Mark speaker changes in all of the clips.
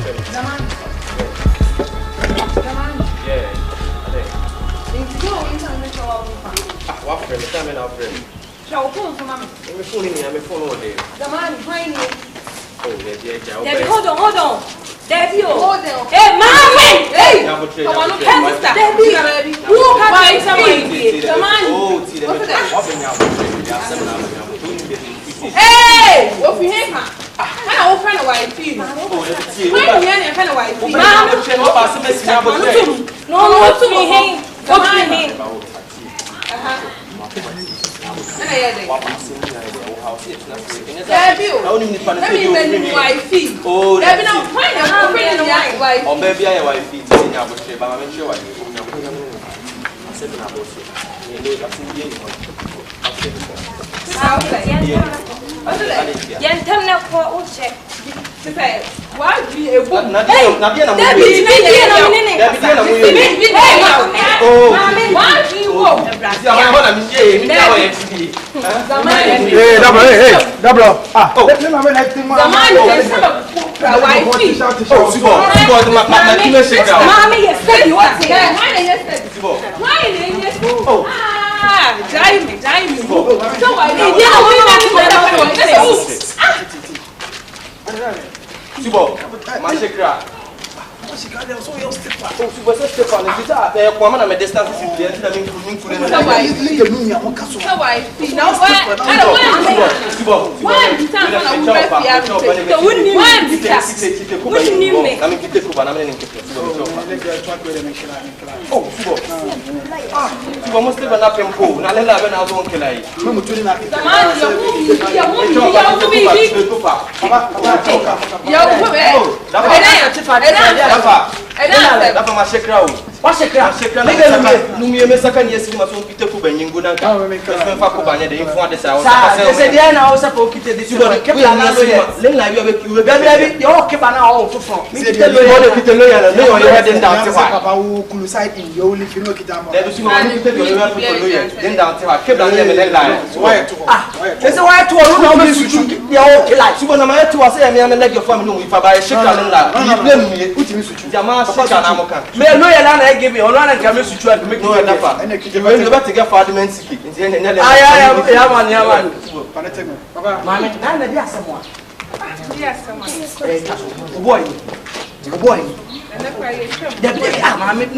Speaker 1: What friend? Tell me now, friend.
Speaker 2: Show phone for mommy.
Speaker 1: I'm phone all day.
Speaker 2: The man behind you.
Speaker 1: Oh, yeah.
Speaker 2: Debbie, hold on. Debbie,
Speaker 3: hold on.
Speaker 2: Hey, mommy! Hey!
Speaker 3: Come on, look at this.
Speaker 2: Debbie, who has the man?
Speaker 1: Oh, see them.
Speaker 3: Hey! What you hear, man? I open a white feet.
Speaker 1: Oh, let's see.
Speaker 3: Why are you in a white feet?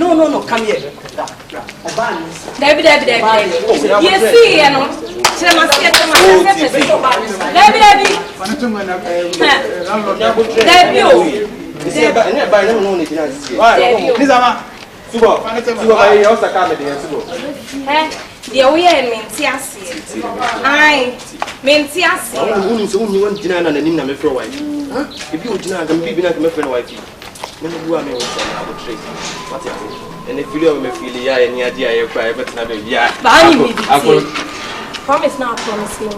Speaker 4: No, come here.
Speaker 2: Debbie. Yes, see, you know.
Speaker 1: And if you don't feel yeah, any idea you cry, but not yeah.
Speaker 2: Promise now, promise you.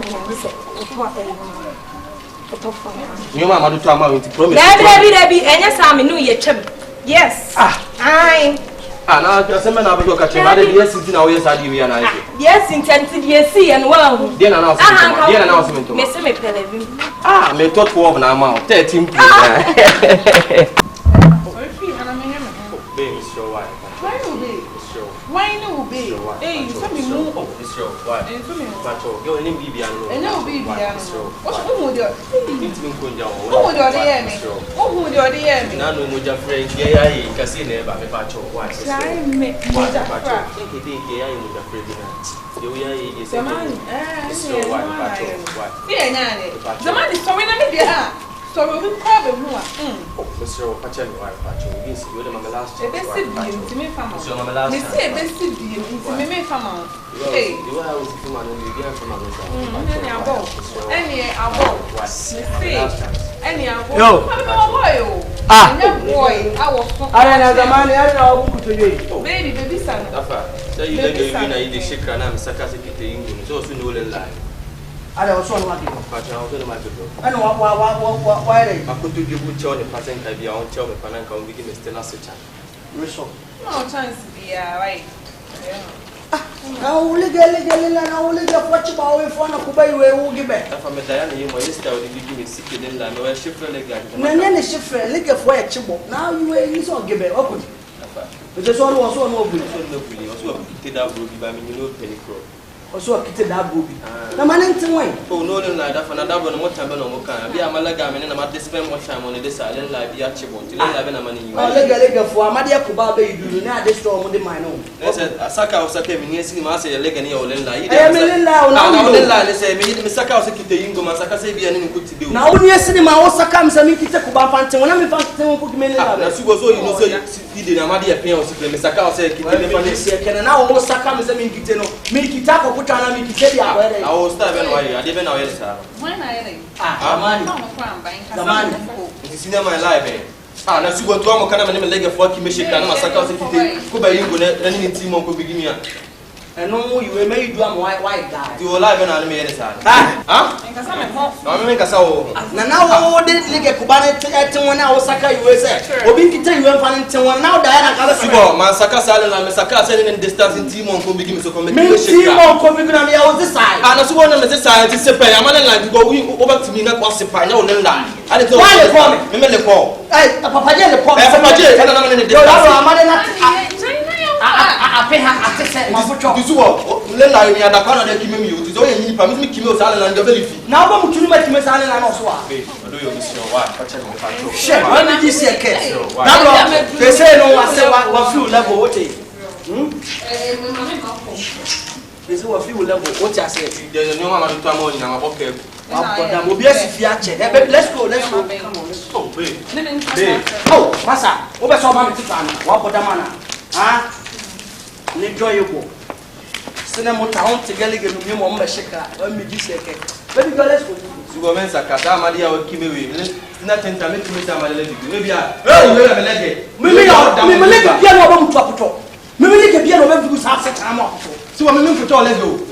Speaker 1: You mama do tell me to promise.
Speaker 2: Debbie, and yes, I'm new yet. Yes.
Speaker 1: Now just a man of your catching. Yes, it's now. Yes, I do.
Speaker 2: Yes, intended. Yes, see, and well.
Speaker 1: Then announcement.
Speaker 2: Miss me, Pelevin.
Speaker 1: Me thought for an amount 13.
Speaker 3: Why no be? Hey, you tell me more.
Speaker 1: Oh, this show. Why? You're in Bibian.
Speaker 3: And no Bibian. What's wrong with your?
Speaker 1: Oh,
Speaker 3: would your dear me? Oh, would your dear me?
Speaker 1: None of your friends, gay, casino, but me pacho. Why?
Speaker 3: I make what I
Speaker 1: think gay with the president. You is
Speaker 3: a man.
Speaker 1: So why?
Speaker 3: The man is so in so we will have a more.
Speaker 1: Oh, Mr. Pachen, why? You're the last.
Speaker 3: A best to me from us. They say a best to me from us. Hey, you are with him and you get from us. Any boy, I was the man. I know, baby, son.
Speaker 1: So you let the shake and I'm sarcastic to England. So soon you will lie.
Speaker 4: I was so lucky.
Speaker 1: I know why I could do good job the pattern can be on job and can begin to still as a child.
Speaker 3: No chance to be right.
Speaker 4: Now legally now legally watch about if one of Kuba will give back.
Speaker 1: From a Diana, you must tell the beginning, sick in land, or a ship for leg.
Speaker 4: Then a ship for a leg of white chibo. Now you will give it up. But the son was so noble, also did that booby by me, you know, penny crow. Also, I kitted that booby. The man in the way. Oh, no, like that for another one, what time on Moka. Be a Malagam and I'm at this spend more time on this island like the Archibald. You have a money. Oh, leg for Amadia Kuba, you do not destroy on the mine. I said, a sucker was a came in here, I say a leg and your line. I am a little loud. They say, me, Mr. Cow, the Ingo, Masaka, say, be anything good to do. Now, when you see my also comes and make it a Kuba Pantan, when I'm about to put me in the she was all you know, so you did Amadia Pay or Mr. Cow said, can now also comes and make it make it up. I will start anyway. I didn't know it. When I the man is in my life. Ah, now, you go to a kind of a leg of 40 Michigan, and Masaka, go by you, and in Timon could begin here. And no, you were made one white guy. You were alive and I made it. Ah, I make us all. Now, all this nigga Kubana at when I was Saka, you were said, or being to tell you one now, Diana, Masaka Salon, and Masaka selling in distance in Timon could begin to come. Timon could begin on the other side. And as one of the side is a pay, I'm like to go over to me, not was a pine, no line. I didn't why they call me, remember the call. Hey, a papa, the call, I pay her at the my foot. Lella, you are the corner that you use. You permit me to kill Salon and the very feet. Now, I'm going to make Miss Allen and also. Do you miss your wife? Shit, when did you see a case? They say no, I say what few level what is. This is what few level what I said. There's no one to come on in our pocket. Let's go. Come on, let's go. Oh, Massa, over so many times. What for the man? Ah, enjoyable. Cinema town together, you want to shake her. Let me just say, baby, go, let's go. Superman's a Catamadia or Kimmy. Nothing to make me some lady. Maybe I have a leg. Maybe I'll let the piano to a patrol. Maybe the piano will have such a time. So I'm going to tell you.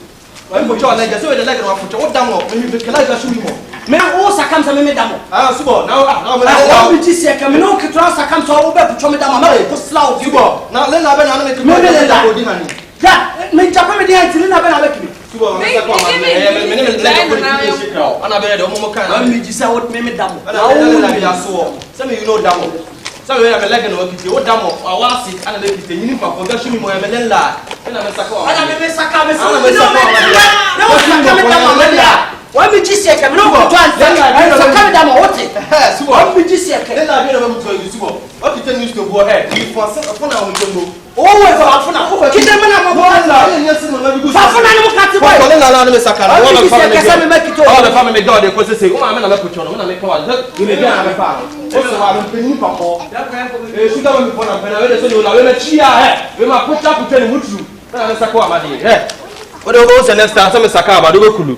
Speaker 4: I'm going to tell you, so the leg of what down, maybe can I show you more? May also come to me, Damo. Ah, super. Now, I'm going to say, come no, Catrasa comes over to Chomidama, slow, you go. Now, let me to make it. Yeah, make Japan until you never make me. Some of you know Damo. Some of you have a leg and what Damo, I was it and let it in uniform for Gashimi Mohamedella. And I'm a Saka. Why me just say come no go to answer so come down what it so why me just say then I be able to you so what you tell me to go ahead you for upon our go always for afuna kid them na go na yes no na be good afuna no kat boy ko na na me sakara all the family me god dey ko say o ma me na me ko chono na me ko you dey na me fa o so wa me peni papa sugar me for na pena we dey so you na we me chia we ma put up to 20 mutru na me sakwa ma dey what do go say next time so me sakara ba do go kulu